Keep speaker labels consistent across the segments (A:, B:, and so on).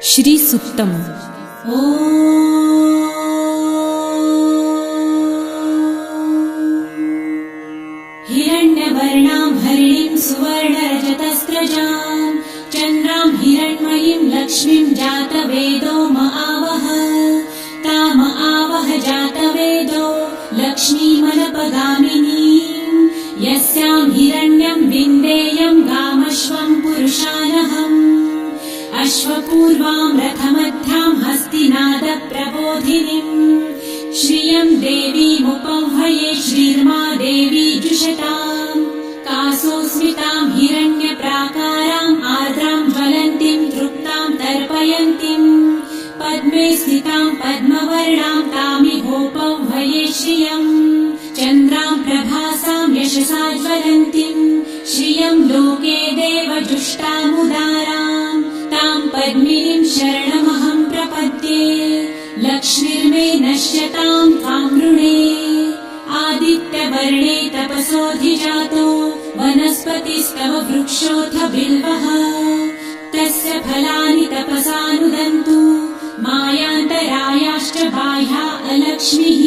A: श्री सुक्तम्।
B: हिरण्यवर्णां हरिणीं सुवर्णरजतस्रजां चन्द्रां हिरण्मयीं लक्ष्मीं जातवेदो महावः ताम आवह जातवेदो लक्ष्मीमनपगामिनीं यस्यां हिरण्यं विन्देयं गामश्वं पुरुषानहम् अश्वपूर्वां रथमध्यां हस्तिनादप्रबोधिनीं श्रियं देवीमुपह्वये श्रीर्मा देवी जुषतां कासोस्मितां हिरण्यप्राकारां आर्द्रां ज्वलन्तीं तृप्तां तर्पयन्तीं पद्मे स्थितां पद्मवर्णां तामिहोपह्वये श्रियं चन्द्रां प्रभासां यशसा ज्वलन्तीं श्रियं लोके देवजुष्टामुदारां तां पद्मिनीं शरणमहं प्रपद्ये लक्ष्मीर्मे नश्यतां त्वां वृणे आदित्यवर्णे तपसोऽधिजातो वनस्पतिस्तव वृक्षोऽथ बिल्वः तस्य फलानि तपसानुदन्तु मायान्तरायाश्च बाह्या अलक्ष्मीः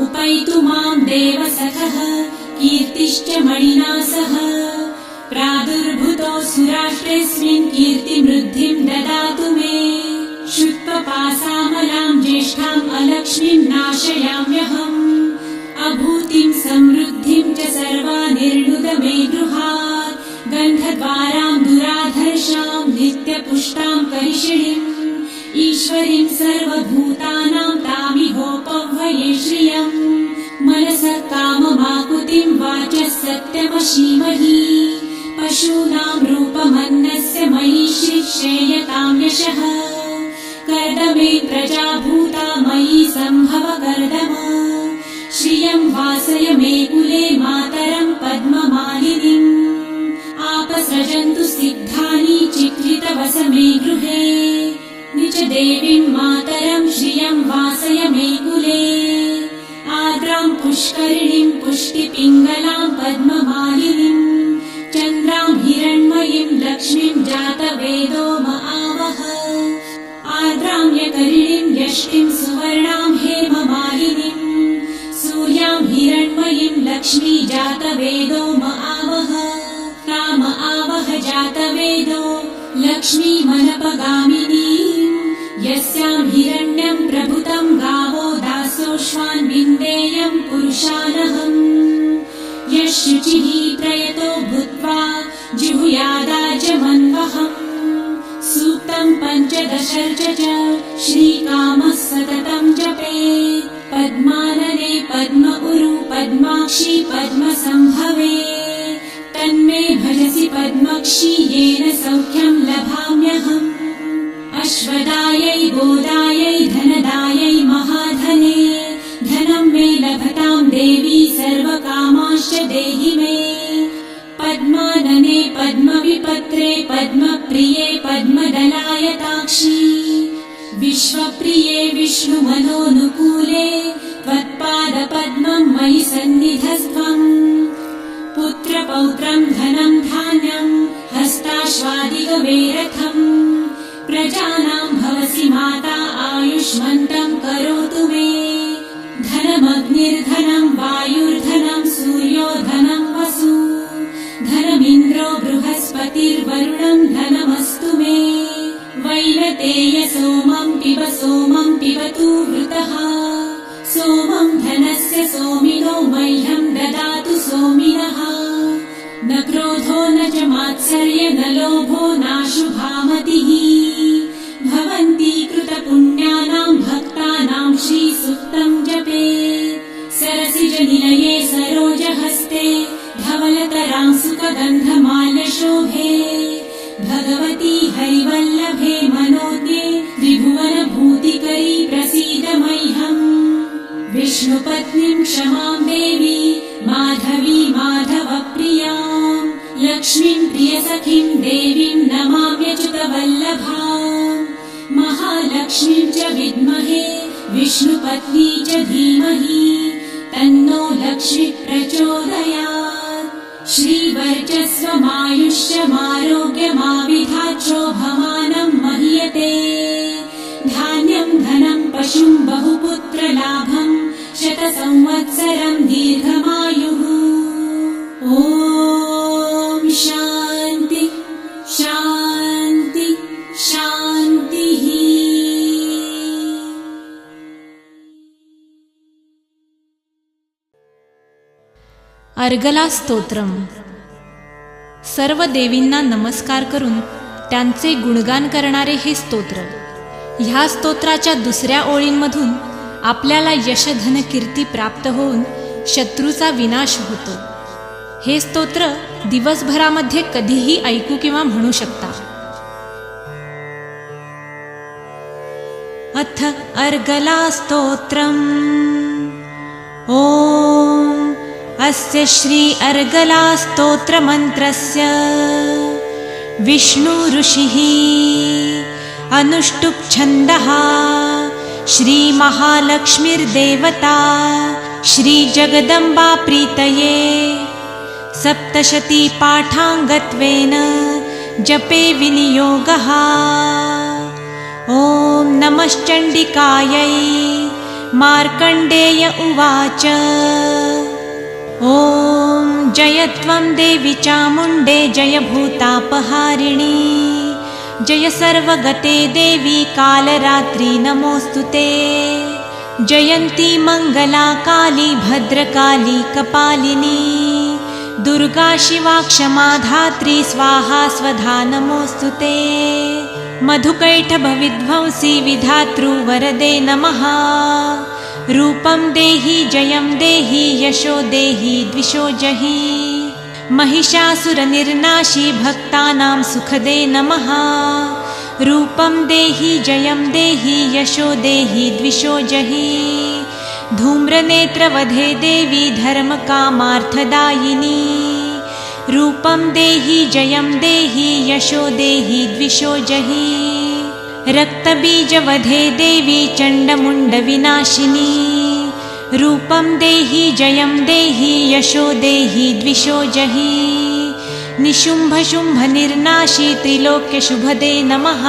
B: उपैतु मां देवसखः कीर्तिश्च मणिना सह प्रादुर्भूतोऽसुराष्ट्रेऽस्मिन् कीर्तिमृद्धिं ददातु मे शुत्वपासामलां ज्येष्ठाम् अलक्ष्मीं नाशयाम्यहम् अभूतिं समृद्धिं च सर्वानिर्णुद मे गृहात् गन्धद्वारां दुराधर्षां नित्यपुष्टां करिषिणीम् ईश्वरीं सर्वभूतानां तामिहोपह्वये श्रियम् मनसः काममाकुतिं वाचः सत्यमशीमहि पशूनां रूपमन्नस्य मयि श्रेयतां यशः कर्दमे प्रजाभूता मयि सम्भव कर्दम श्रियं वासय मे कुले मातरं पद्ममालिनीम् आपसृजन्तु सिद्धानि चिक्लितवस मे गृहे निच देवीं मातरं श्रियं वासय मे कुले आर्द्रां पुष्करिणीं पुष्टिपिङ्गलां पद्ममालिनीम् चन्द्रां हिरण्मयीं लक्ष्मीं जातवेदो महावः आर्द्रां यकरिणीं यष्टिं सुवर्णां हेममालिनीं सूर्यां हिरण्मयीं लक्ष्मी जातवेदो महावः ताम आवह जातवेदो लक्ष्मीमनपगामिनीं यस्यां हिरण्यं प्रभुतं गावो दासोऽश्वान् विन्देयं पुरुषानहम् यशुचिः प्रयतो भूत्वा जिहुयादाजमन्वहम् सूक्तं पञ्चदशर्च च श्रीकामः सततं जपेत् पद्मानने पद्म उरु पद्माक्षी पद्मसम्भवे तन्मे भजसि पद्मक्षी येन सौख्यं लभाम्यहम् अश्वदायै गोदायै धनदायै महाधने धनं मे लभतां देवी सर्वकामांश्च देहि मे पद्मानने पद्मविपत्रे पद्मप्रिये पद्मदलायताक्षी विश्वप्रिये विष्णुमनोनुकूले त्वत्पादपद्मं मयि सन्निधस्त्वम् पुत्रपौत्रं धनं धान्यं हस्ताश्वादिगवेरथम् प्रजानां भवसि माता आयुष्मन्तं करोतु मे धनमग्निर्धनं वायुर्धनं सूर्यो धनं वसु धनमिन्द्रो बृहस्पतिर्वरुणं धनमस्तु मे वैनतेय सोमं पिबतु वृतः सोमं धनस्य सोमिनो मह्यं ददातु सोमिनः न क्रोधो न च मात्सर्य न लोभो नाशुभामतिः भवन्ति कृतपुण्यानां भक्तानां श्रीसूक्तं जपेत् सरसिजनिलये सरोजहस्ते धवलतरां सुखगन्धमाल्यशोभे भगवती हरिवल्लभे मनोज्ञे त्रिभुवनभूतिकरी प्रसीद मह्यम् विष्णुपत्नीं क्षमां देवी माधवी माधवप्रियां लक्ष्मीं प्रियसखीं देवीं नमाम्यच्युतवल्लभाम् महालक्ष्मीं च विद्महे विष्णुपत्नी च धीमहि तन्नो लक्ष्मी प्रचोदयात्। श्रीवर्चस्वमायुष्यमारोग्यमाविधाच्छोभमानं मह्यते धान्यं धनं पशुं बहुपुत्रलाभं शतसंवत्सरं दीर्घमायुः ॐ शान्ति शान्ति शान्तिः।
A: अर्गला स्तोत्रम. सर्व देवींना नमस्कार करून त्यांचे गुणगान करणारे हे स्तोत्र. ह्या स्तोत्राच्या दुसऱ्या ओळींमधून आपल्याला यश धन कीर्ती प्राप्त होऊन शत्रूचा विनाश होतो. हे स्तोत्र दिवसभरामध्ये कधीही ऐकू किंवा म्हणू शकता. अथ अर्गला स्तोत्रम्. ओम अस्य श्री अर्गला स्तोत्र मंत्रस्य विष्णु ऋषिः अनुष्टुप् छन्दः श्री महालक्ष्मीर्देवता श्री जगदम्बा प्रीतये सप्तशती पाठाङ्गत्वेन जपे विनियोगः. ॐ नमश्चण्डिकायै. मार्कण्डेय उवाच. ॐ जय त्वं देवी चामुण्डे जय भूतापहारिणी जय सर्वगते देवी कालरात्रि नमोऽस्तुते. जयन्ती मङ्गला काली भद्रकाली कपालिनी दुर्गा शिवा क्षमा धात्री स्वाहा स्वधा नमोऽस्तुते. मधुकैटभविध्वंसी विधातृ वरदे नमः. रूपं देहि जयं देहि यशो देहि द्विषो जहि. महिषासुरनिर्नाशी भक्तानां सुखदे नमः. रूपं देहि जयं देहि यशो देहि द्विषो जहि. धूम्रनेत्रवधे देवी धर्मकामार्थदायिनी. रूपं देहि जयं देहि यशो देहि द्विषो जहि. रक्तबीजवधे देवी चण्डमुण्डविनाशिनी. रूपं देहि जयं देहि यशो देहि द्विषो जहि. निशुम्भशुम्भनिर्नाशी त्रिलोक्यशुभदे नमः.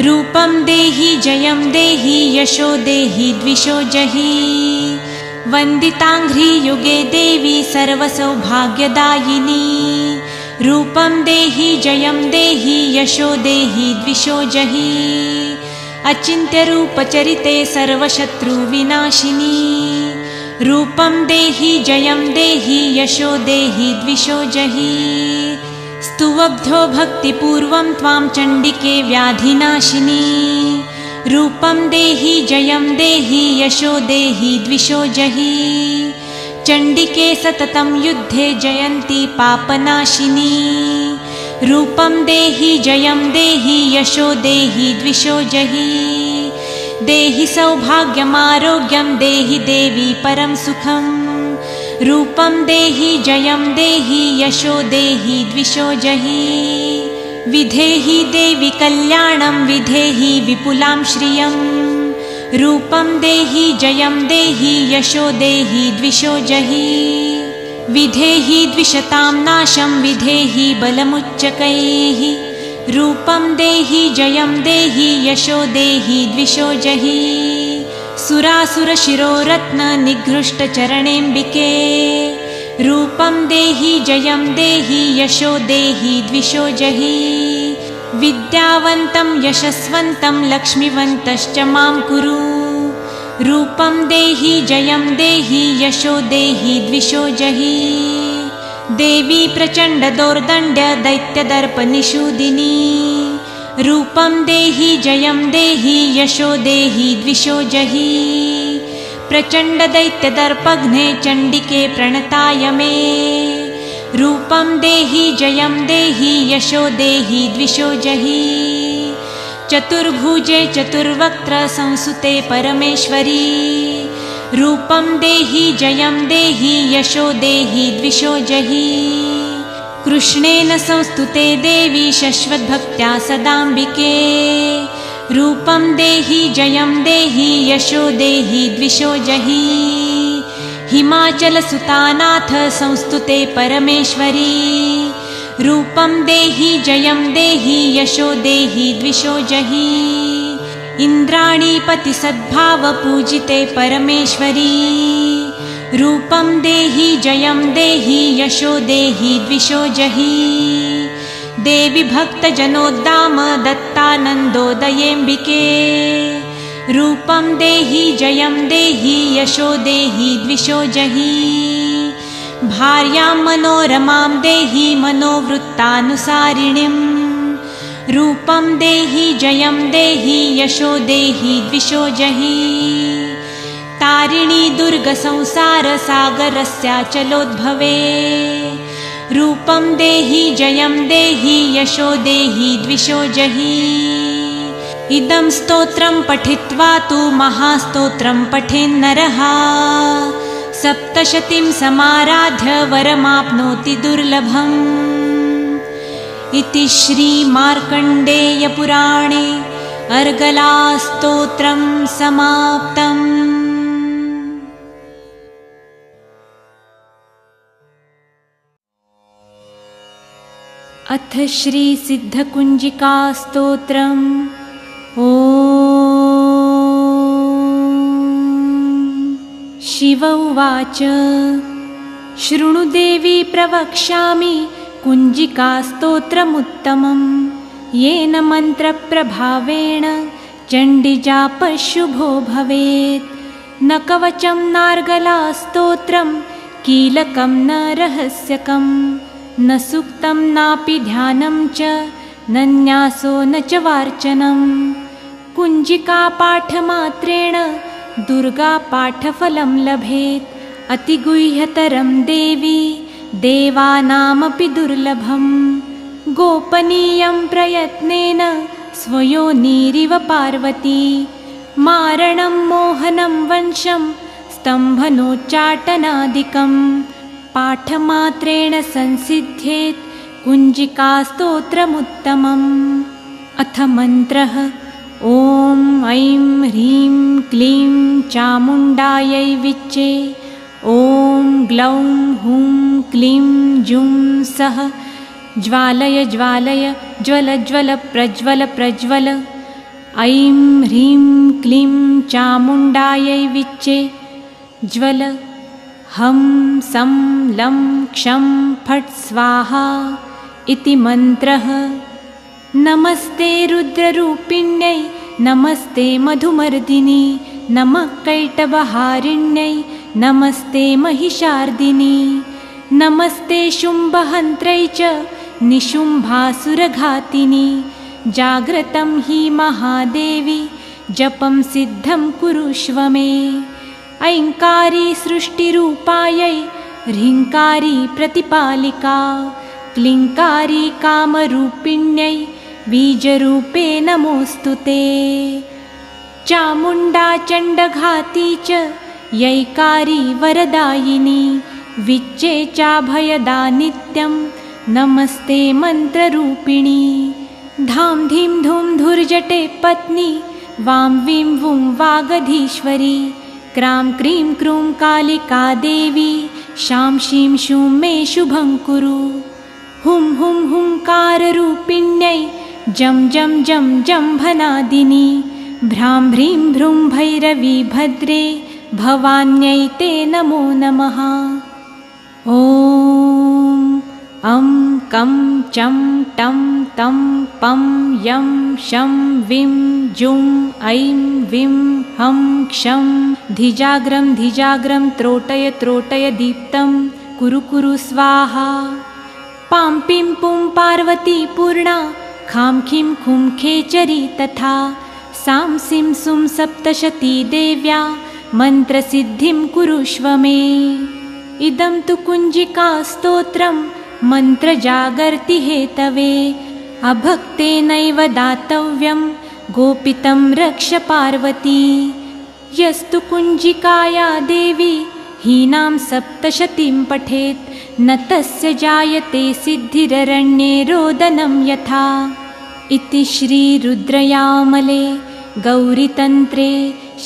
A: रूपं देहि जयं देहि यशो देहि द्विषो जहि. वन्दिताङ्घ्रियुगे देवी सर्वसौभाग्यदायिनी. रूपं देहि जयं देहि यशो देहि द्विषो जहि. अचिन्त्यरूपचरिते सर्वशत्रुविनाशिनी. रूपं देहि जयं देहि यशो देहि द्विषो जहि. स्तुवब्धो भक्तिपूर्वं त्वां चण्डिके व्याधिनाशिनी. रूपं देहि जयं देहि यशो देहि द्विषो जहि. चण्डिके सततं युद्धे जयन्ती पापनाशिनी. रूपं देहि जयं देहि यशो देहि द्विषो जहि. देहि सौभाग्यमारोग्यं देहि देवी परं सुखं. रूपं देहि जयं देहि यशो देहि द्विषो जहि. विधेहि देवी कल्याणं विधेहि विपुलां श्रियं. रूपं देहि जयं देहि यशो देहि द्विषो जहि. विधेहि द्विषतां नाशं विधेहि बलमुच्चकैः. रूपं देहि जयं देहि यशो देहि द्विषो जहि. सुरासुरशिरोरत्न निघृष्टचरणेऽम्बिके. रूपं देहि जयं देहि यशो देहि द्विषो जहि. विद्यावन्तं यशस्वन्तं लक्ष्मीवन्तश्च मां कुरु. रूपं देहि जयं देहि यशो देहि द्विषो जहि. देवी प्रचण्डदौर्दण्ड्य दैत्यदर्पनिषूदिनी. रूपं देहि जयं देहि यशो देहि द्विषो जहि. प्रचण्डदैत्यदर्पघ्ने चण्डिके प्रणताय मे. रूपं देहि जयं देहि यशो देहि द्विषो जहि. चतुर्भुजे चतुर्वक्त्र संसुते परमेश्वरी. रूपं देहि जयं देहि यशो देहि द्विषो जहि. कृष्णेन संस्तुते देवी शश्वद्भक्त्या सदाम्बिके. रूपं देहि जयं देहि यशो देहि द्विषो जहि. हिमाचलसुतानाथ संस्तुते परमेश्वरी रूपं देहि जयं देहि यशो देहि द्विषो जहि इन्द्राणीपति सद्भाव पूजिते परमेश्वरी रूपं देहि जयं देहि यशो देहि द्विषो जहि देवी भक्तजनोद्दाम दत्तानन्दोदयेऽम्बिके रूपं देहि जयं देहि यशो देहि द्विषो जहि भार्यां मनोरमां देहि मनोवृत्तानुसारिणीं रूपं देहि जयं देहि यशो देहि द्विषो जहि तारिणी दुर्गसंसारसागरस्याचलोद्भवे रूपं देहि जयं देहि यशो देहि द्विषो जहि इदं स्तोत्रं पठित्वा तु महास्तोत्रं पठेन्नरः सप्तशतीं समाराध्य वरमाप्नोति दुर्लभम् इति श्रीमार्कण्डेयपुराणे अर्गलास्तोत्रं समाप्तम्। अथ श्रीसिद्धकुञ्जिकास्तोत्रम्। ॐ शिव उवाच शृणु देवी प्रवक्ष्यामि कुञ्जिकास्तोत्रमुत्तमं येन मन्त्रप्रभावेण चण्डीजापशुभो भवेत्। न कवचं नार्गलास्तोत्रं कीलकं न रहस्यकं न सूक्तं नापि ध्यानं च न न्यासो न च वार्चनं। कुञ्जिकापाठमात्रेण दुर्गापाठफलं लभेत्। अतिगुह्यतरं देवी देवानामपि दुर्लभं। गोपनीयं प्रयत्नेन स्वयोनिरिव पार्वती। मारणं मोहनं वंशं स्तम्भनोच्चाटनादिकं पाठमात्रेण संसिद्ध्येत् कुञ्जिकास्तोत्रमुत्तमम्। अथ मन्त्रः। ॐ ऐं ह्रीं क्लीं चामुण्डायै विच्चे। ॐ ग्लौं हुं क्लीं जुं सः ज्वालय ज्वालय ज्वल ज्वल प्रज्वल प्रज्वल। ऐं ह्रीं क्लीं चामुण्डायै विच्चे ज्वल। हं सं लं क्षं फट् स्वाहा इति मन्त्रः। नमस्ते रुद्ररूपिण्यै नमस्ते मधुमर्दिनी नमः कैटभहारिण्यै नमस्ते महिषार्दिनी नमस्ते शुम्भहन्त्रै च निशुम्भासुरघातिनी। जाग्रतं हि महादेवी जपं सिद्धं कुरुष्व मे। ऐङ्कारी सृष्टिरूपायै ह्रीङ्कारी प्रतिपालिका क्लीङ्कारी कामरूपिण्यै बीजरूपे नमोऽस्तु ते। चामुण्डा चण्डघाती च यैकारी वरदायिनी विच्चे चाभयदा नित्यं नमस्ते मन्त्ररूपिणी। धां धीं धूं धुर्जटे पत्नी वां वीं वुं वागधीश्वरी। क्रां क्रीं क्रूं कालिका देवी शां शीं शूं मे शुभं कुरु। हुं हुं हुंकाररूपिण्यै जं जं जं जम्भनादिनी। भ्रां भ्रीं भ्रूं भैरवी भद्रे भवान्यै ते नमो नमः। ॐ अं कं चं टं तं पं यं शं विं जुं ऐं विं हं क्षं धिजाग्रं धिजाग्रं त्रोटय त्रोटय दीप्तं कुरु कुरु स्वाहा। पां पिं पुं पार्वती पूर्णा खां खीं खुं खेचरी तथा। सां सिं सुं सप्तशती देव्या मन्त्रसिद्धिं कुरुष्व मे। इदं तु कुञ्जिकास्तोत्रं मन्त्रजागर्ति हेतवे। अभक्तेनैव दातव्यं गोपितं रक्ष पार्वती। यस्तु कुञ्जिकाया देवी हीनां सप्तशतीं पठेत् न तस्य जायते सिद्धिररण्ये रोदनं यथा। इति श्रीरुद्रयामले गौरीतन्त्रे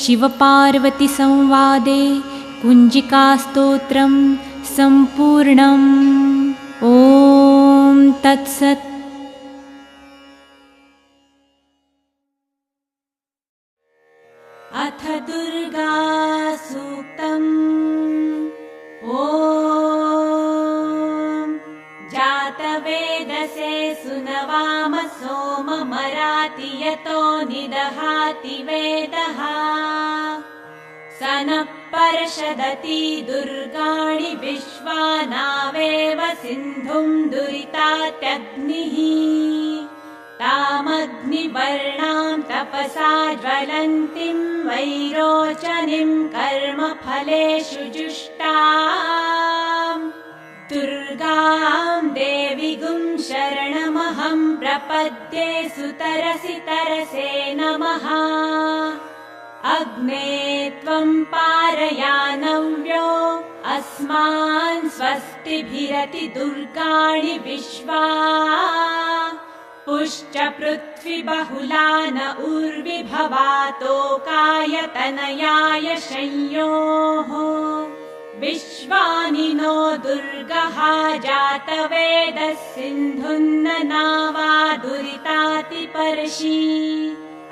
A: शिवपार्वतीसंवादे कुञ्जिकास्तोत्रं सम्पूर्णम्। ॐ तत्सत्।
B: अथ दुर्गा सूक्तम्। ॐ जातवेदसे सुनवाम सोममराति यतो निदहाति वेदः। स नः पर्षदति दुर्गाणि विश्वानावेव सिन्धुं दुरितात्यग्निः। तामग्निवर्णां तपसा ज्वलन्तीं वैरोचनीं कर्मफलेषु जुष्टाम् दुर्गां देवीगुं शरणमहं प्रपद्ये। सुतरसि तरसे नमः। अग्ने त्वं पारयानव्यो अस्मान् स्वस्तिभिरति दुर्गाणि विश्वा। पुश्च पृथ्वी बहुला न उर्विभवातोकायतनयाय संयोः। विश्वानि नो दुर्गः जातवेदः सिन्धुन्न नावा दुरितातिपर्षि।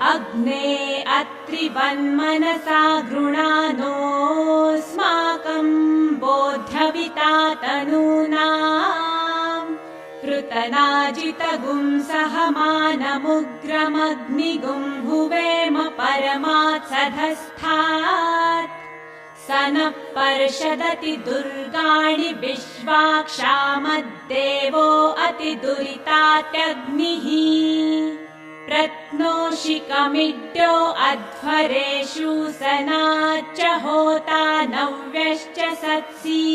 B: अग्ने अत्रिवन्मनसा गृणानोऽस्माकं बोध्यविता तनूनाम्। कृतनाजितगुं सहमानमुग्रमग्निगुं हुवेम परमात्सधस्थात्। स नः पर्षदति दुर्गाणि विश्वाक्षामद्देवो अतिदुरितात्यग्निः। प्रत्नोषिकमिड्यो अध्वरेषु सनाच्च होता नव्यश्च सत्सि।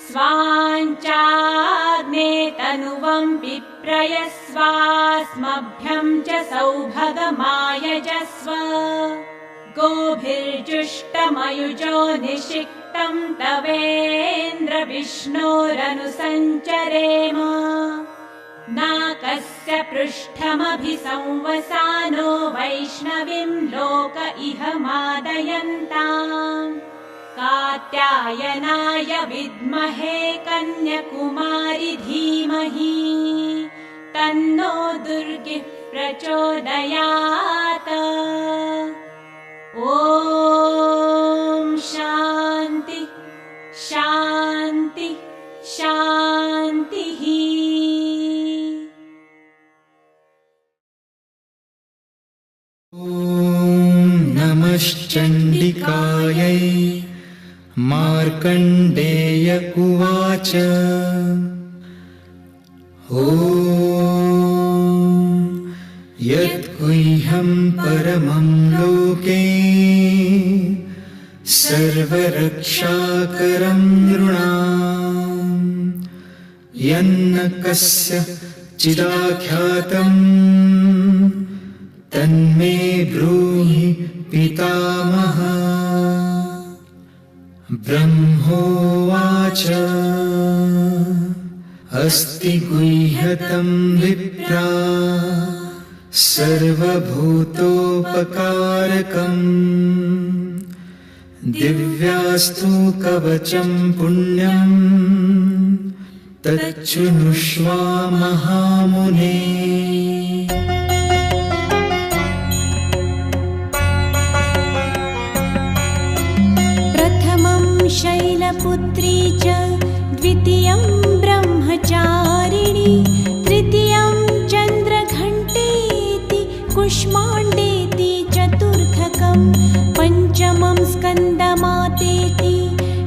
B: स्वाञ्चाग्ने तनुवं विप्रयस्वास्मभ्यं च सौभगमायजस्व। गोभिर्जुष्टमयुजो निषिक्तं तवेन्द्र विष्णोरनुसञ्चरेम। नाकस्य पृष्ठमभिसंवसानो वैष्णवीं लोक इह मादयन्ताम्। कात्यायनाय विद्महे कन्याकुमारी धीमहि। तन्नो दुर्गिः प्रचोदयात्। ॐ शान्ति शान्ति शान्तिः।
C: ॐ नमश्चण्डिकायै। मार्कण्डेय उवाच। ॐ यद्गुह्यं परमं लोके सर्वरक्षाकरं नृणाम्। यन्न कस्य चिदाख्यातम् तन्मे ब्रूहि पितामह। ब्रह्मोवाच अस्ति गुह्यतं विप्रा सर्वभूतोपकारकम्। दिव्यास्तु कवचं पुण्यं तच्छृणुष्व महामुने।
B: शैलपुत्री च द्वितीयं ब्रह्मचारिणी। तृतीयं चन्द्रघण्टेति कुष्माण्डेति चतुर्थकं। पञ्चमं स्कन्दमातेति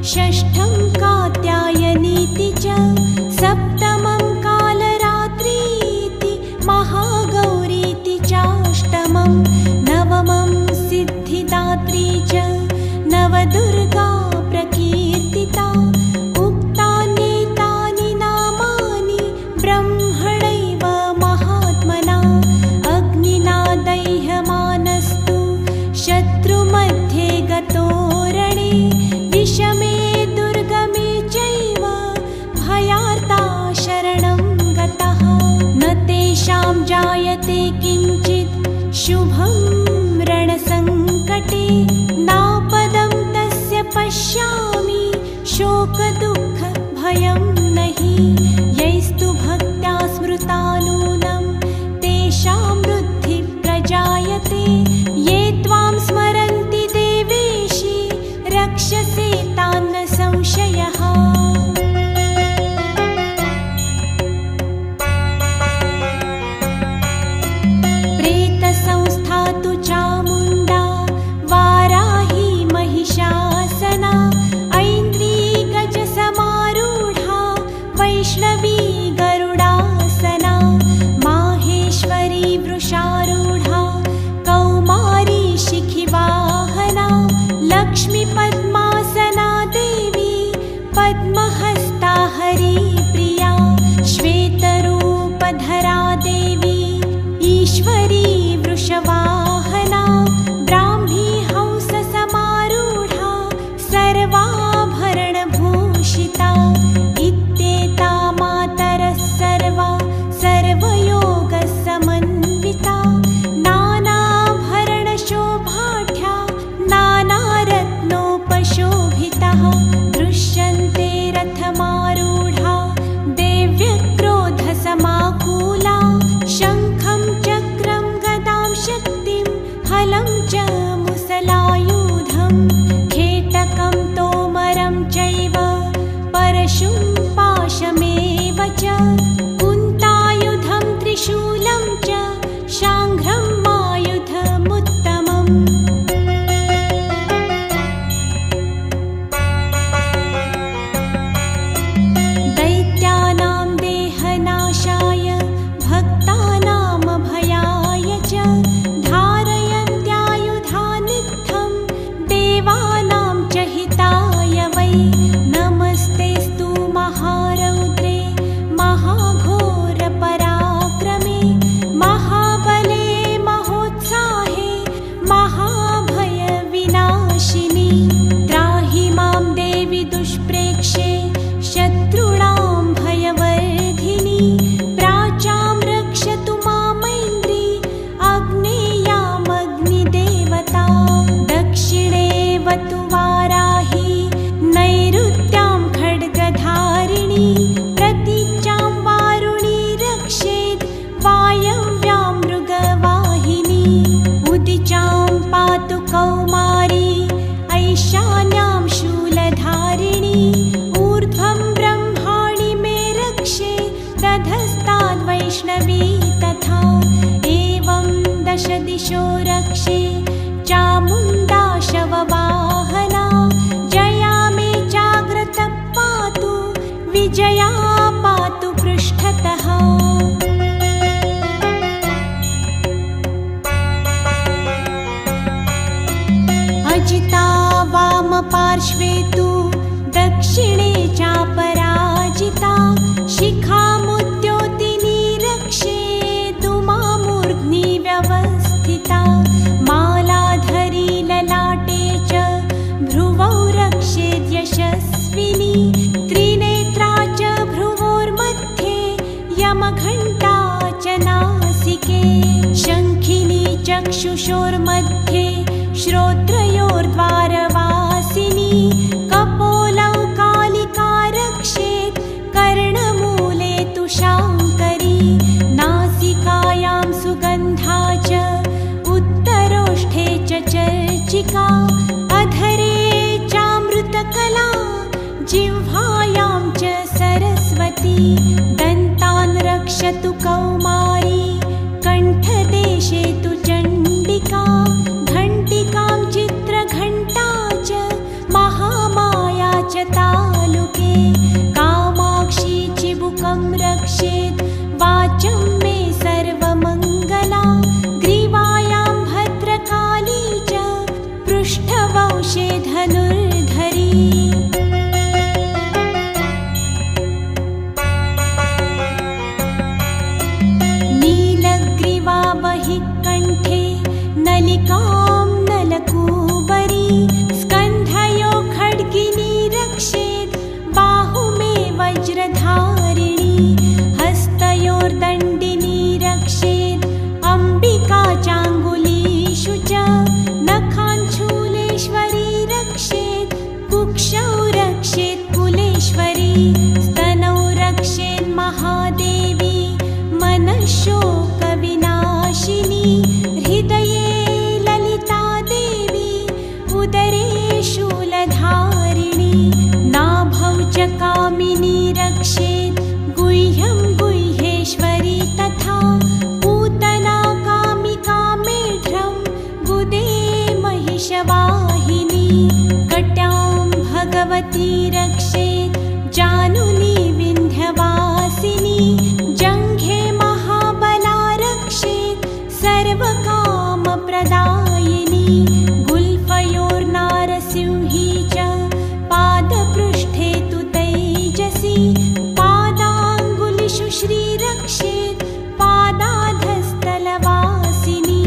B: षष्ठं कात्यायनीति च। सप्तमं कालरात्रीति महागौरीति चाष्टमं। नवमं सिद्धिदात्री च नवदुर्गा प्रकीर्तिता। उक्तान्येतानि नामानि ब्रह्मणैव महात्मना। अग्निना दह्यमानस्तु शत्रुमध्ये गतो रणे। विषमे दुर्गमे चैव भयार्ता शरणं गतः। न तेषां जायते किञ्चित् शुभं रणसङ्कटे। नापदं तस्य वृषवाहना ब्राह्मी हंससमारूढा सर्वाभरणभूषिता इत्येता मातरः सर्वा सर्वयोगसमन्विता नानाभरणशोभाढ्या नानारत्नोपशोभितः दृश्यन्ते रथमारूढा देव्यक्रोधसमाकुला शङ्खं चक्रं गदां शक्तिं हलं च मुसलायुधं खेटकं तोमरं चैव परशुं पाशमेव च कुन्तायुधं त्रिशूलं च शाङ्घ्रं मायुधमुत्तमम् दैत्यानां देहनाशाय भक्तानामभयाय च धारयन्त्यायुधानित्थं देवानां च हिताय वै नमस्तेऽस्तु महारौद्रे महाघोरपराक्रमे महाबले महोत्साहे महाभयविनाशिनी त्राहि मां देवि दुष्प्रेक्षे शत्रूणां भयवर्धिनी प्राचां रक्षतु मामैन्द्री आग्नेयामग्निदेवता दक्षिणे वतु वाराही नैऋत्यां खड्गधारिणी प्रतीचां वारुणी रक्षेत् वायव्यां मृगवाहिनी उदिचां पातु कौमारी ऐशान्यां शूलधारिणी ऊर्ध्वं ब्रह्माणि मे रक्षे तधस्ताद्वैष्णवी तथा एवं दशदिशो रक्षे चामुण्डा शववाहना जया मे जाग्रतः पातु विजया पातु पृष्ठतः अजिता वामपार्श्वे तु दक्षिणे चापराजिता शिखामुद्योतिनी रक्षेतु मामूर्ध्नि व्यवस्थिता मालाधरी ललाटे च भ्रुवौ रक्षेद्यशस्विनी त्रिनेत्रा च भ्रुवोर्मध्ये यमघण्टा च नासिके शङ्खिनी चक्षुषोर्मध्ये श्रोत्रयोर्द्वारवासिनी कपोलौ कालिका रक्षेत् कर्णमूले तु शाङ्करी नासिकायां सुगन्धा च उत्तरोष्ठे च चर्चिका अधरे चामृतकला जिह्वायां च सरस्वती दन्तान् रक्षतु कौमारी कण्ठदेशे तु चण्डिका घण्टिकां चित्रघण्टा च महामाया च तालुके कामाक्षी चिबुकं रक्षेत् वाचं मे सर्वमङ्गला ग्रीवायां भद्रकाली च पृष्ठवंशे धनुर्धरी नीलग्रीवा बहिः कण्ठे नलिकां नलकूबरी स्कन्धयो खड्गिनी रक्षेत् बाहु मे वज्रधारिणी हस्तयोर्दण्डिनी रक्षेत् अम्बिका चाङ्गुलीषु च नखाञ्चूलेश्वरी रक्षेत् कुक्षौ रक्षेत् कुलेश्वरी स्तनौ रक्षेत् महादेवी मनःशोकविनाशिनी हृदये ललिता देवी उदरे शूलधारिणी नाभौ च कामिनी रक्षेत् गुह्यं गुह्येश्वरी तथा पूतना कामिका मेढ्रं गुदे महिषवाहिनी कट्यां भगवती रक्षेत् जानुनी विन्ध्यवासिनी जङ्घे महाबला रक्षेत् सर्वकामप्रदायिनी गुल्फयोर्नारसिंही च पादपृष्ठे तु तैजसी पादाङ्गुलिषु श्रीरक्षेत् पादाधस्थलवासिनी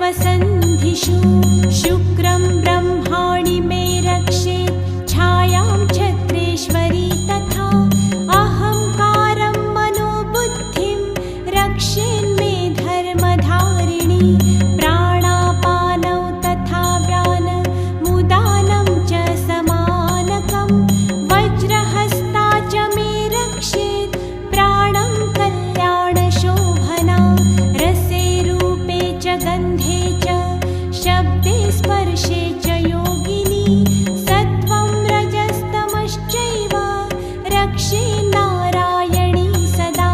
B: सर्वसन्धिषु शुक्रं ब्रह्माणि मे रक्षेत् छायां छत्रेश्वरी तथा अहङ्कारं मनोबुद्धिं रक्षेन्मे धर्मधारिणी प्राणापानौ तथा व्यानमुदानं च समानकं वज्रहस्ता च मे रक्षेत् प्राणं कल्याणशोभना रसे रूपे च गन्धे च शब्दे स्पर्शे च योगिनी सत्त्वं रजस्तमश्चैव रक्षे नारायणी सदा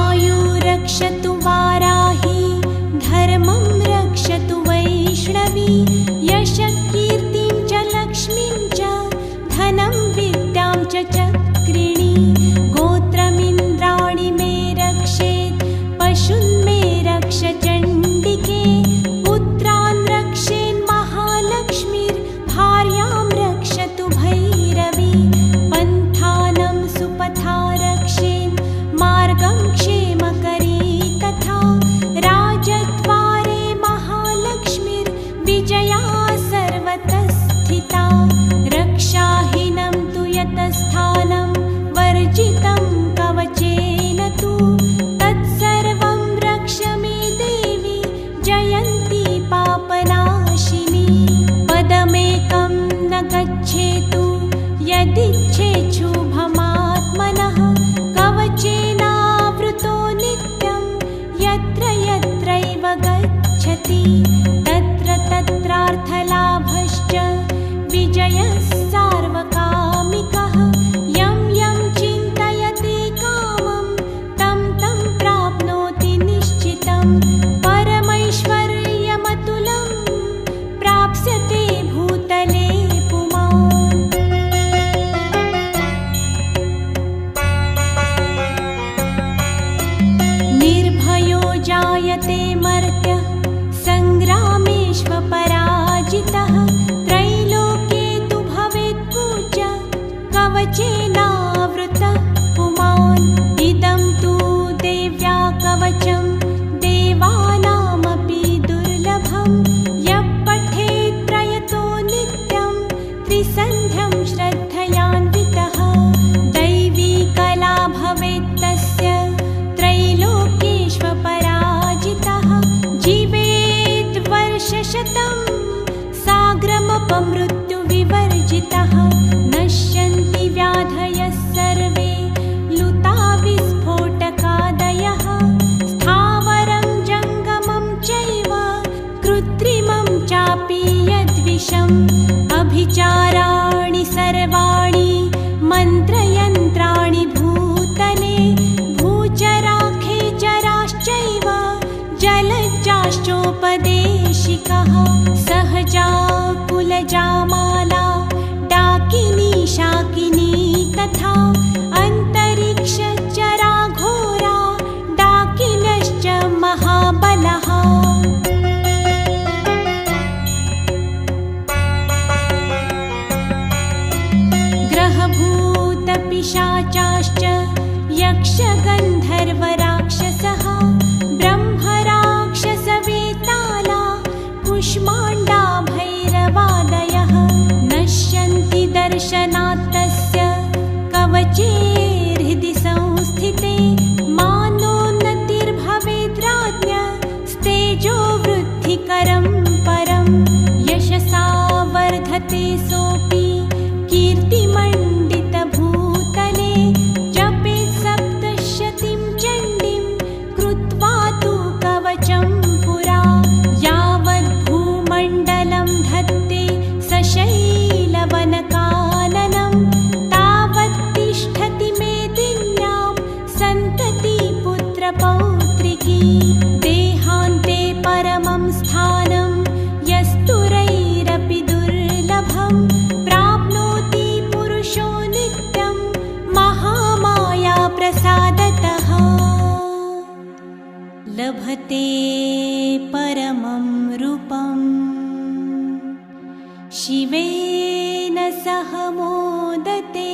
B: आयुरक्षतु वाराही धर्मं रक्षतु वैष्णवी यशकीर्तिं च लक्ष्मीं च धनं विद्यां च चक्रिणी गोत्रमिन्द्राणि मे रक्षेत् पशून् मे रक्ष चण्डिके पुत्रान् रक्षेन्महालक्ष्मीर्भार्यां रक्षतु भैरवी पन्थानं सुपथा रक्षेन् मार्गं क्षेमकरी तथा राजद्वारे महालक्ष्मीर्विजया सर्वतः स्थिता रक्षाहीनं तु यतस्थानं वर्जितं कवचेन तु तत्सर्वं रक्ष मे देवी जयन्ती पापनाशिनी पदमेकं न गच्छेतु यदिच्छेच्छुभमात्मनः कवचेनावृतो नित्यं यत्र यत्रैव गच्छति तत्र तत्रार्थलाभश्च विजयः सार्वकामिकः यं यं चिन्तयति कामं तं तं प्राप्नोति निश्चितं परमैश्वर्यमतुलं प्राप्स्यते भूतले पुमान् निर्भयो जायते मर्त्यः सङ्ग्रामेष्वपराजितः त्रैलोक्ये तु भवेत् पूज्यः कवचेनावृतः पुमान् इदं तु देव्या कवचं देवानामपि दुर्लभं यः पठेत् त्रयतो नित्यं त्रिसन्ध्यं श्रद्धयान्वितः दैवी कला भवेत् तस्य त्रैलोक्येष्वपराजितः जीवेत् वर्षशतं साग्रमपमृत्युविवर्जितः नश्यन्ति व्याधयः सर्वे लुता विस्फोटकादयः स्थावरं जङ्गमं चैव कृत्रिमं चापि यद्विषम् अभिचाराणि सर्वाणि मन्त्रयन्त्राणि भूतले भूचराखेचराश्चैव जलजाश्चोपदेशिकः सहजा कुलजामाला डाकिनी शाकिनी तथा अन्तरिक्षचरा घोरा डाकिनश्च महाबलः ग्रहभूतपिशाचाश्च यक्षगन्धर्वराक्षसः ब्रह्मराक्षसवेताला कुष्माण्डा भैरवादयः नश्यन्ति दर्शनात्तस्य कवचे हृदि संस्थिते मानोन्नतिर्भवेद् राज्ञः स्तेजो वृद्धिकरं परं यशसा वर्धते सोऽपि कीर्तिमण्डितभूतले जपेत् सप्तशतीं चण्डीं कृत्वा तु कवचं पुरा यावद्भूमण्डलं धत्ते सशैलवनकाननं तावत्तिष्ठति मेदिन्यां सन्तति पुत्रपौत्रिकी देहान्ते परमं स्थानं यस्तुरैरपि दुर्लभं प्राप्नोति पुरुषो नित्यं महामाया प्रसादतः लभते परमं रूपम् शिवेन सह मोदते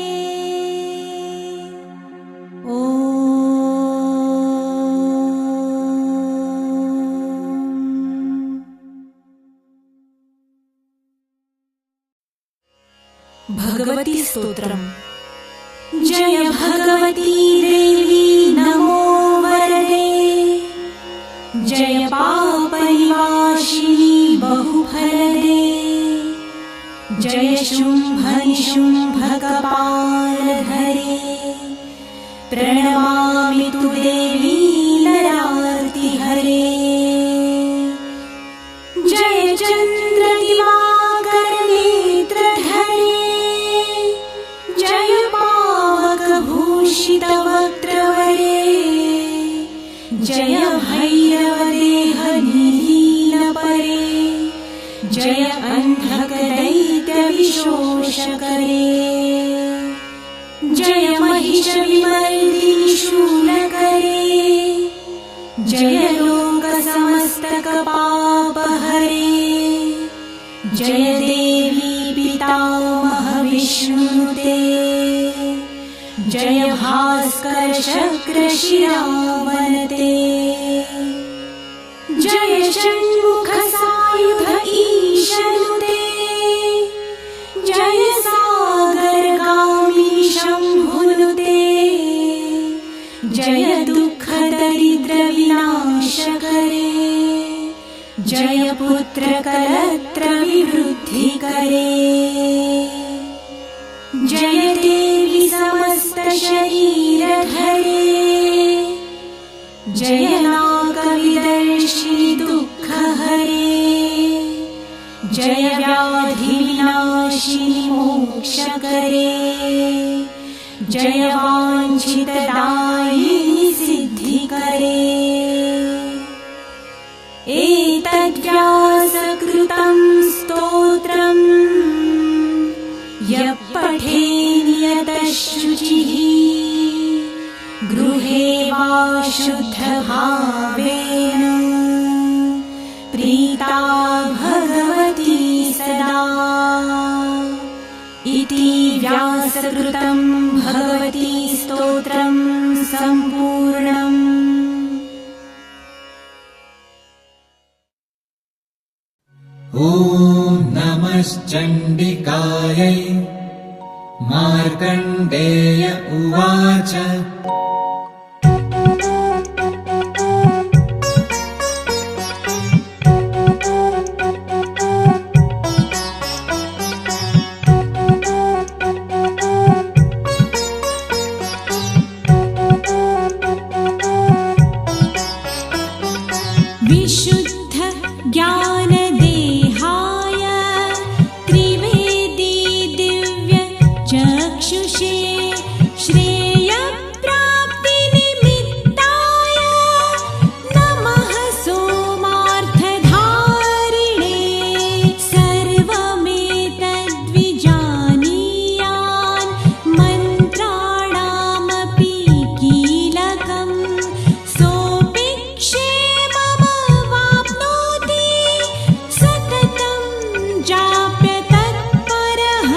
A: भगवती स्तोत्रम्।
B: जय भगवती देवी नमो वरदे, जय पापनिवासिनी बहुफलदे, जय शुम्भनिशुम्भकपालधरे, प्रणमामि तु देवी नरार्तिहरे। जय चन्द्रदिवाकरनेत्रधरे, जय पावकभूषितवक्त्रवरे, जय भैरवदेहनिलीनपरे, जय अन्धकदैत्यविशोषकरे, जय महिषविमर्दिनि शूलकरे, जय लोकसमस्तकपापहरे, जय देवी पितामहविष्णुते, जय भास्करशक्रशिरावनते, जय षण्मुखसायुध ईशनुते, जय सागरगामिनि शम्भुनुते, जय दुःखदरिद्रविनाशकरे, जय पुत्रकलत्रविवृद्धिकरे, जय देवी समस्तशरीरधरे, जय नागविदर्शिनि दुःखहरे, जय व्याधिविनाशिनि मोक्षकरे, जय वाञ्छितदायिनि सिद्धिकरे। एतद्व्यासकृतं स्तोत्रम् यः पठेन्यतः शुचिः, गृहे वा शुद्धभावेन, प्रीता भगवती सदा। इति व्यासकृतं भगवती स्तोत्रं सम्पूर्णम्।
C: ॐ नमश्चण्डिकायै। मार्कण्डेय उवाच
B: विशुद्ध ज्ञानदेहाय त्रिवेदी दिव्य चक्षुषे श्रेयप्राप्तिनिमित्ताय नमः सोमार्थधारिणे। सर्वमेतद्विजानीयान् मन्त्राणामपि कीलकम् सोऽपि क्षेममवाप्नोति सततं जाप्य तत्परः।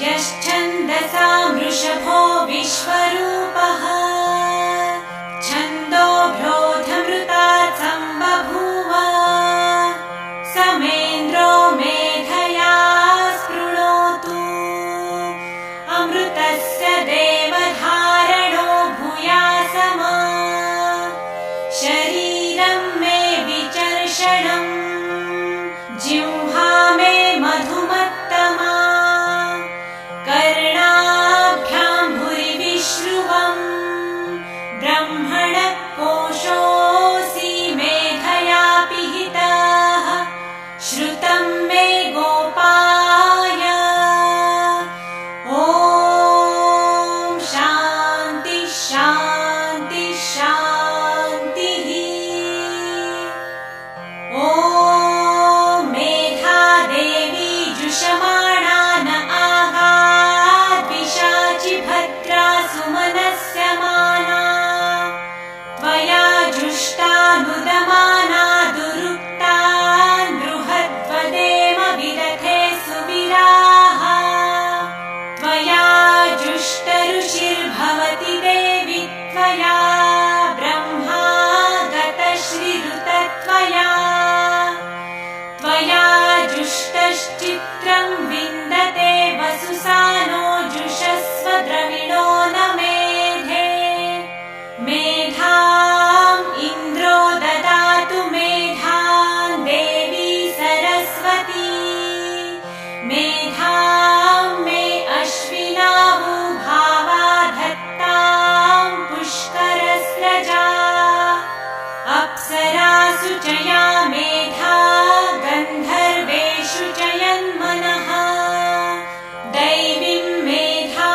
B: यश्छन्दसा वृषभो विश्वरूपः छन्दोभ्योऽधमृतात् सम्बभूव समेन्द्रो मेधया स्पृणोतु अमृतस्य देवधारणो भूयासमा शरीरं मे विचर्षणम् जिह्वा मे मधुमत्तमा कर्णाभ्यां भुरिविश्रुवम् ब्रह्मणः कोशोऽसि मेधया पिहितः श्रुतं मे गोपाय ॐ शान्ति शान्ति शान्तिः ॐ मेधा देवी जुषमाणा न आगाद्विशाचि भद्रा सुमनस्य माना त्वया जुष्टानुदमाना दुरुक्तान् बृहद्वदेम विदधे सुविराः त्वया जुष्टऋषिर्भवति देवि त्वया ब्रह्मा गतश्रीरुतत्वया त्वया जुष्टश्चित्रं विन्दते वसुसानो जुषस्व द्रविणो न मेधे मेधाम् इन्द्रो ददातु मेधां देवी सरस्वती मेधां मे अश्विनावुभावा धत्तां पुष्करस्रजा अप्सरासु च या मेधा गन्धर्वेषु च यन्मनः दैवीं मेधा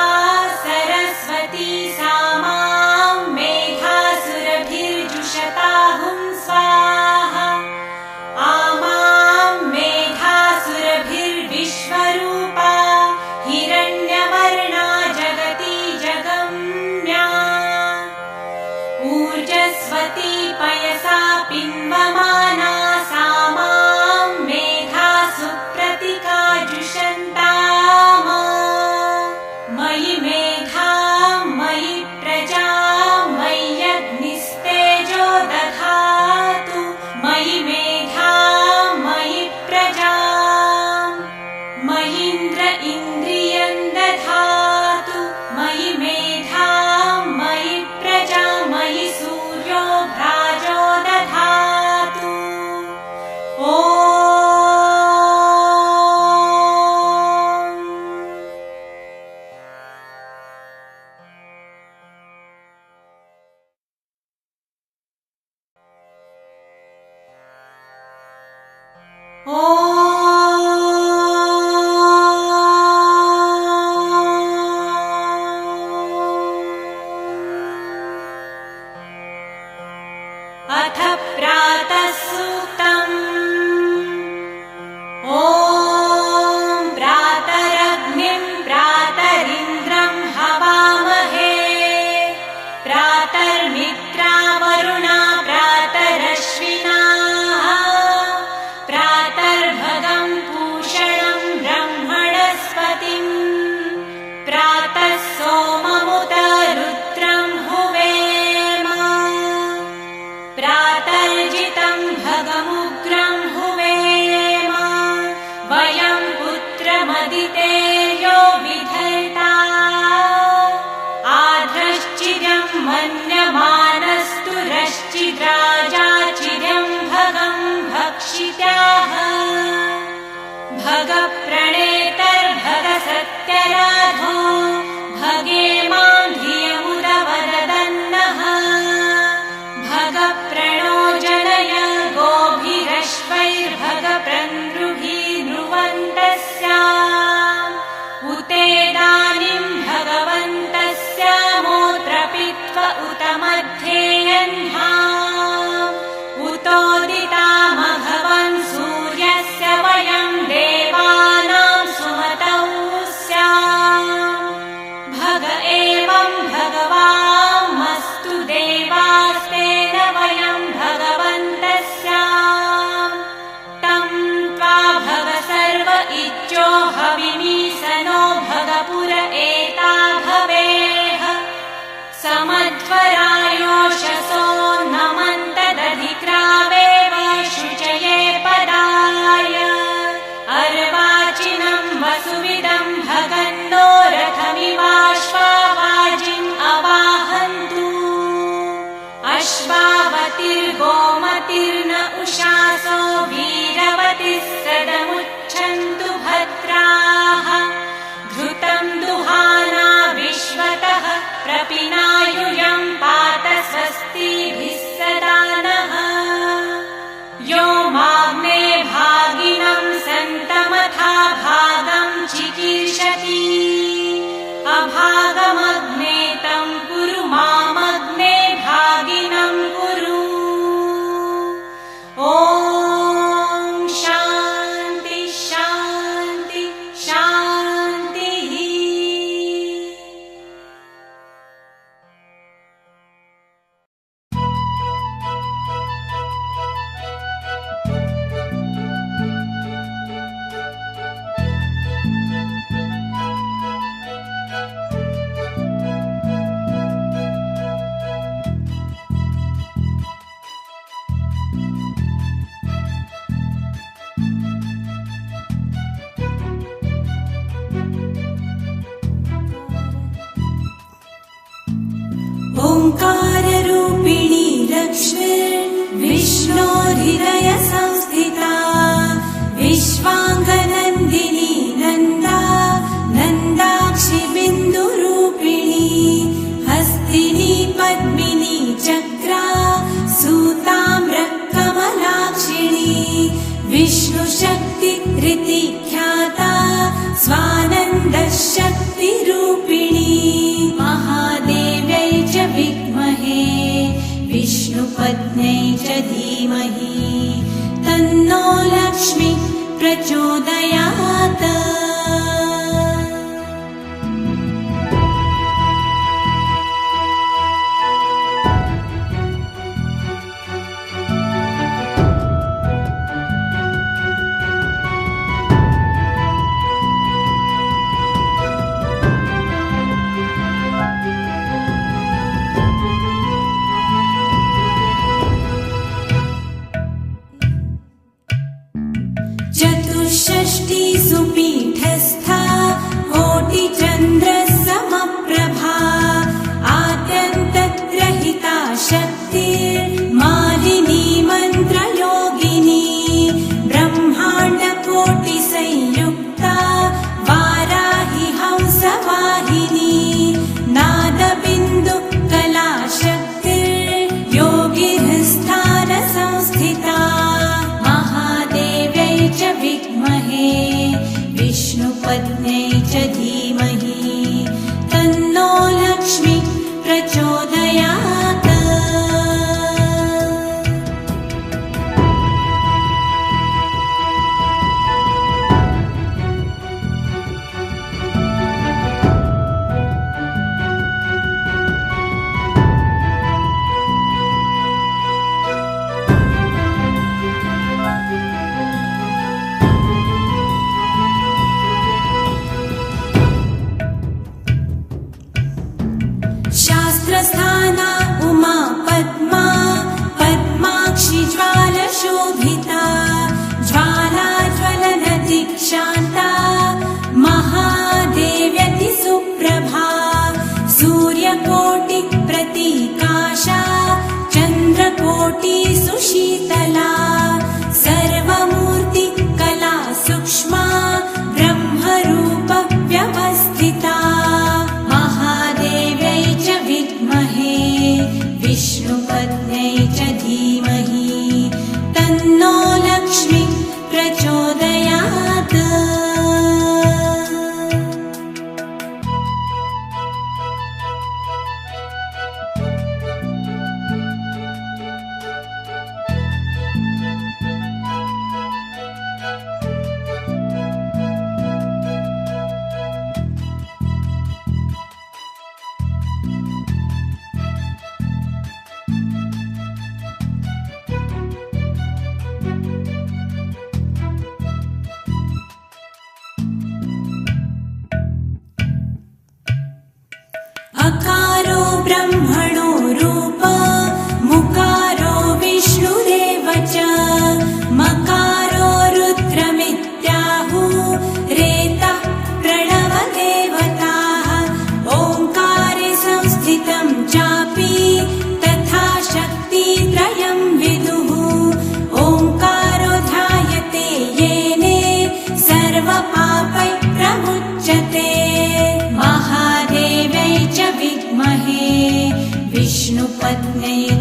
B: सरस्वती सा मां मेधासुरभिर्जुषताहुं स्वाहा आमां मेधासुरभिर्विश्वरूपा हिरण्यवर्णा जगति जगम्या ऊर्जस्वती पयसा पिन्वमाना सा मां मेधासु प्रतिकाजुषन्ताम मयि मेधां मयि प्रजां मय्यग्निस्तेजो दधातु मयि मेधां मयि प्रजां मयीन्द्र इन्द्रियं दधातु मयि मेधां मयि प्रजा मयि सूर्यो भ्राजो दधातु ॐ अथ प्रातः सूक्तम् ॐ प्रातरग्निं प्रातरिन्द्रं हवामहे प्रातर्मित्रा वरुणा प्रातरश्विनाः प्रातर्भ्य पुर एता भवेः समध्वरायोषसो नमन्तदधिक्रावेव शुचये पदाय अर्वाचिनं वसुविदं भगन्नो रथमिवाश्वावाजिन् अवाहन्तु अश्वावतिर्गोमतिर्न उषासो वीरवतिः सदमुच्छन्तु भद्राः घृतं दुहाना विश्वतः प्रपिनायुयं पात स्वस्तिभिः सदा नः यो माग्ने भागिनं सन्तमथा भागं चिकीर्षति अभागमग्ने तं कुरु मामग्ने भागिनं कुरु ॐ शान्ति शान्ति शान्तिः ओङ्काररूपिणी लक्ष्मीर्विष्णोर्हृदय संस्थिता विश्वाङ्गनन्दिनी नन्दा नन्दाक्षि बिन्दुरूपिणी हस्तिनी पद्मिनी चक्रा सूताम्रकमलाक्षिणी विष्णुशक्तिरिति ख्याता स्वानन्दशक्तिरूपिणी महादेव्यै च विद्महे विष्णुपत्न्यै च धीमहि तन्नो लक्ष्मी प्रचोदयात् चतुष्षष्टि सुपीठस्था कोटिचन्द्रसमप्रभा आद्यन्तरहिता शक्तिर्मालिनी मन्त्रयोगिनी ब्रह्माण्डकोटिसंयुक्ता वाराहि हंसवाहिनी नादबिन्दुकलाशक्तिर्योगिस्थानसंस्थिता महादेव्यै च विद्महे विष्णुपत्न्यै च धीमहि तन्नो लक्ष्मी प्रचोदयात् शास्त्रस्थाना उमा पद्मा पद्माक्षि ज्वालशोभिता ज्वाला ज्वलनदीक्षान्ता महादेव्यति सुप्रभा सूर्यकोटिप्रतीकाशा चन्द्रकोटि सुशीतला सर्वमूर्तिकला सूक्ष्मा ब्रह्मरूप व्यवस्थिता महादेव्यै च विद्महे विष्णुपत्न्यै च धीमहि तन्नो लक्ष्मी प्रचोदयात् पत्न्यै